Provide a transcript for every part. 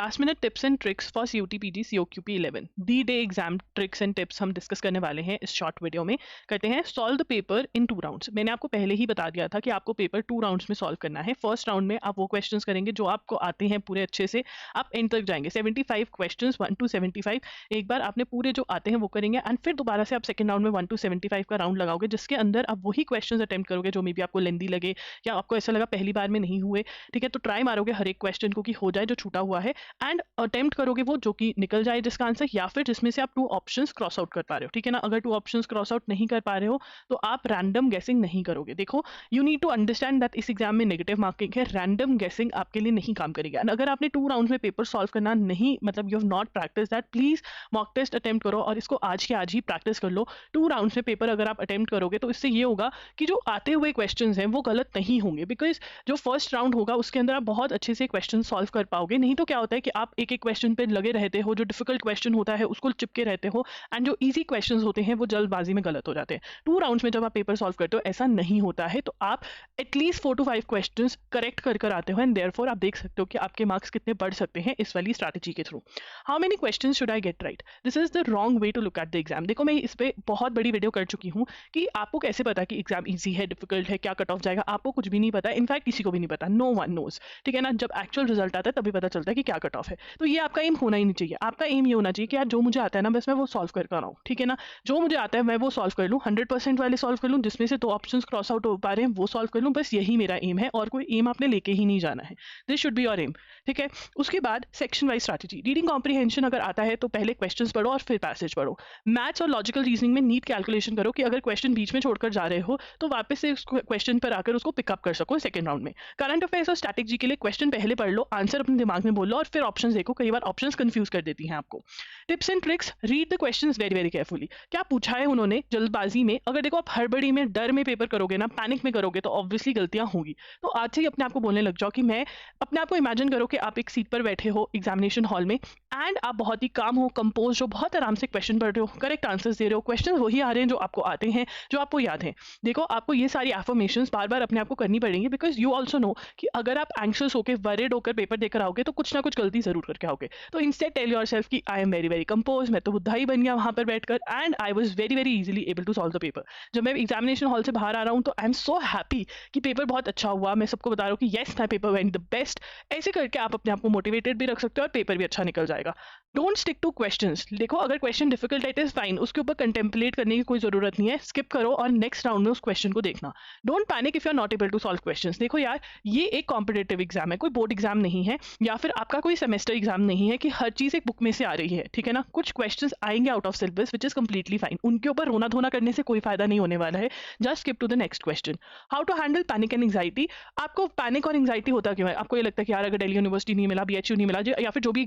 Last minute tips and tricks for CUT-PG COQP 11 the day exam tricks and tips हम discuss करने वाले हैं इस शॉर्ट वीडियो में। करते हैं solve the paper in 2 rounds. मैंने आपको पहले ही बता दिया था कि आपको पेपर 2 राउंड्स में सॉल्व करना है। फर्स्ट राउंड में आप वो क्वेश्चंस करेंगे जो आपको आते हैं पूरे अच्छे से, आप एंड तक जाएंगे। 75 क्वेश्चंस 1 to 75 एक बार आपने पूरे जो आते हैं वो करेंगे एंड फिर दोबारा से आप सेकंड राउंड में 1 to 75 का राउंड लगाओगे, जिसके अंदर आप वही क्वेश्चंस अटेम्प्ट करोगे जो मे बी आपको लेंदी लगे या आपको ऐसा लगा पहली बार में नहीं हुए। ठीक है, तो ट्राई मारोगे हर एक क्वेश्चन को कि हो जाए जो छूटा हुआ है, एंड अटेम्प्ट करोगे वो जो कि निकल जाए जिसका आंसर, या फिर जिसमें से आप 2 ऑप्शंस क्रॉस आउट कर पा रहे हो। ठीक है ना, अगर 2 ऑप्शंस क्रॉस आउट नहीं कर पा रहे हो तो आप रैंडम गेसिंग नहीं करोगे। देखो, you need to understand that इस एग्जाम में नेगेटिव मार्किंग है, रैंडम गेसिंग आपके लिए नहीं काम करेगा। अगर आपने 2 राउंड में पेपर सॉल्व करना नहीं, मतलब you have not practice that, please mock test attempt करो और इसको आज के आज ही प्रैक्टिस कर लो। 2 राउंड्स में पेपर अगर आप अटेम्प्ट करोगे तो इससे ये होगा कि जो आते हुए क्वेश्चंस हैं वो गलत नहीं होंगे, बिकॉज जो फर्स्ट राउंड होगा उसके अंदर आप बहुत अच्छे से क्वेश्चन सॉल्व कर पाओगे। नहीं तो क्या होता है कि आप एक एक क्वेश्चन पे लगे रहते हो, जो डिफिकल्ट क्वेश्चन होता है उसको चिपके रहते हो, एंड जो इजी क्वेश्चंस होते हैं वो जल्दबाजी में गलत हो जाते हैं। 2 राउंड्स में जब आप पेपर सॉल्व करते हो ऐसा नहीं होता है, तो आप एटलीस्ट 4 to 5 क्वेश्चंस करेक्ट कर आते हो, एंड देयरफॉर आप देख सकते हो कि आपके मार्क्स कितने बढ़ सकते हैं इस वाली स्ट्रैटेजी के through. How many questions should I get right, this is the wrong way to look at the exam. देखो, मैं इस पे बहुत बड़ी वीडियो कर चुकी हूँ कि आपको कैसे पता कि एग्जाम ईजी है, डिफिकल्ट है, क्या कट ऑफ जाएगा, आपको कुछ भी नहीं पता, इनफैक्ट किसी को भी नहीं पता, नो वन नोज। ठीक है ना, जब एक्चुअल रिजल्ट आता है तभी पता चलता है कि क्या कट ऑफ है। तो ये आपका एम होना ही नहीं चाहिए। आपका एम ये होना चाहिए कि यार जो मुझे आता है ना बस मैं वो सॉल्व कर रहा हूँ। ठीक है ना, जो मुझे आता है मैं वो सॉल्व कर लूँ, 100% वाले सॉल्व कर लूँ, जिसमें से 2 ऑप्शंस क्रॉस आउट हो पा रहे हैं वो सॉल्व कर लूँ, बस यही मेरा एम है, और कोई एम आपने लेके ही नहीं जाना है। This should be your aim. ठीक है, उसके बाद section wise strategy. Reading comprehension अगर आता है तो पहले क्वेश्चंस पढ़ो और फिर पैसेज पढ़ो। मैथ्स और लॉजिकल रीजनिंग में नीट कैलकुलेशन करो कि अगर क्वेश्चन बीच में छोड़कर जा रहे हो तो वापस से उस क्वेश्चन पर आकर उसको पिकअप कर सको सेकंड राउंड में। करंट अफेयर्स और स्टैटिक जी के लिए क्वेश्चन पहले पढ़ लो, आंसर अपने दिमाग में बोल लो और फिर ऑप्शंस देखो, कई बार ऑप्शंस कंफ्यूज कर देती हैं आपको। Tips and tricks, read the questions very very carefully. क्या पूछा है उन्होंने जल्दबाजी में, अगर देखो आप हड़बड़ी में डर में पेपर करोगे ना, पैनिक में करोगे तो ऑब्वियसली गलतियां होंगी। तो आज से ही अपने आप को बोलने लग जाओ कि मैं, अपने आप को इमेजिन करो कि आप एक सीट पर बैठे हो एग्जामिनेशन हॉल में, एंड आप बहुत ही काम हो, कंपोज हो, बहुत आराम से क्वेश्चन पढ़ रहे हो, करेक्ट आंसर्स दे रहे हो, क्वेश्चन वही आ रहे हैं जो आपको आते हैं, जो आपको याद है। देखो, आपको ये सारी एफर्मेशंस बार बार अपने आप को करनी पड़ेंगी, बिकॉज यू ऑल्सो नो कि अगर आप एंक्शियस होकर, वरीड होकर पेपर देकर आओगे तो कुछ ना कुछ गलती जरूर करके आओगे। तो इंस्टेड टेल योरसेल्फ कि I am very very compose, मैं तो बुद्धा ही बन गया वहां पर बैठकर, and I was very very easily able to solve the paper. जब मैं एग्जामिनेशन हॉल से बाहर आ रहा हूँ तो आई एम सो हैप्पी कि पेपर बहुत अच्छा हुआ, मैं सबको बता रहा हूँ कि yes my paper went the best. ऐसे करके आप अपने आप को मोटिवेटेड भी रख सकते हो और पेपर भी अच्छा निकल जाएगा। Don't stick two questions. देखो, अगर क्वेश्चन डिफिकल्ट है इट इज फाइन, उसके ऊपर कंटेम्पलेट करने की कोई जरूरत नहीं है, स्किप करो और नेक्स्ट राउंड में उस क्वेश्चन को देखना। Don't panic if you are not able to solve questions. देखो यार, ये एक कॉम्पिटेटिव एग्जाम है, कोई बोर्ड एग्जाम नहीं है, या फिर आपका कोई सेमेस्टर एग्जाम नहीं है कि हर चीज एक बुक में से आ रही है। ठीक है ना, कुछ क्वेश्चंस आएंगे out of syllabus which is completely fine, उनके ऊपर रोना धोना करने से कोई फायदा नहीं होने वाला है। Just skip to the next question. How to handle panic and anxiety. आपको पैनिक और एंग्जाइटी होता क्यों है? आपको ये लगता है कि यार अगर दिल्ली यूनिवर्सिटी नहीं मिला, BHU नहीं मिला, या फिर जो भी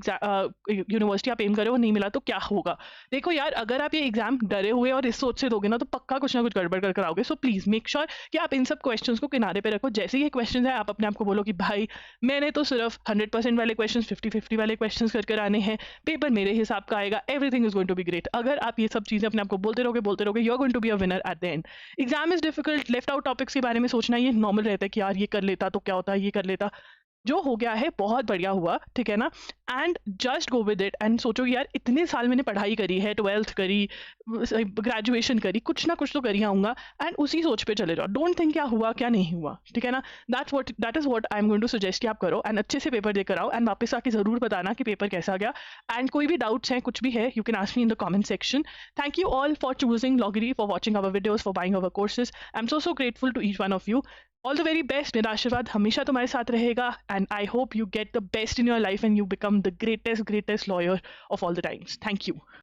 यूनिवर्सिटी आप एम कर रहे हो नहीं मिला तो क्या होगा। देखो यार, अगर आप ये एग्जाम डरे हुए और इस सोच से दोगे ना तो पक्का कुछ ना कुछ गड़बड़ कर कराओगे। सो प्लीज मेक श्योर कि आप इन सब क्वेश्चंस को किनारे पे रखो। जैसे ही क्वेश्चन है आप अपने आप को बोलो कि भाई मैंने तो सिर्फ 100% वाले क्वेश्चन, 50-50 वाले क्वेश्चन कर आने हैं, पेपर मेरे हिसाब का आएगा, everything is going to be great. अगर आप ये सब चीजें अपने आप को बोलते रहोगे, you are going to be a winner at the end. Exam is difficult, left out topics के बारे में सोचना ये नॉर्मल रहता है कि यार ये कर लेता तो क्या होता, ये कर लेता, जो हो गया है बहुत बढ़िया हुआ। ठीक है ना, and just go with it and सोचो यार इतने साल मैंने पढ़ाई करी है, 12th करी, ग्रेजुएशन करी, कुछ ना कुछ तो करी आऊंगा, एंड उसी सोच पे चले जाओ। डोंट थिंक क्या हुआ क्या नहीं हुआ। ठीक है ना, that is what I am going to suggest कि आप करो, एंड अच्छे से पेपर देकर आओ, एंड वापस आके जरूर बताना कि पेपर कैसा गया। एंड कोई भी डाउट्स हैं, कुछ भी है, you can ask me in the comment section. Thank you all for choosing Loggery, for watching our videos, for buying our courses. I am so grateful to each one of you. All the very best. मेरा आशीर्वाद हमेशा तुम्हारे साथ रहेगा, and I hope you get the best in your life and you become the greatest lawyer of all the times. Thank you.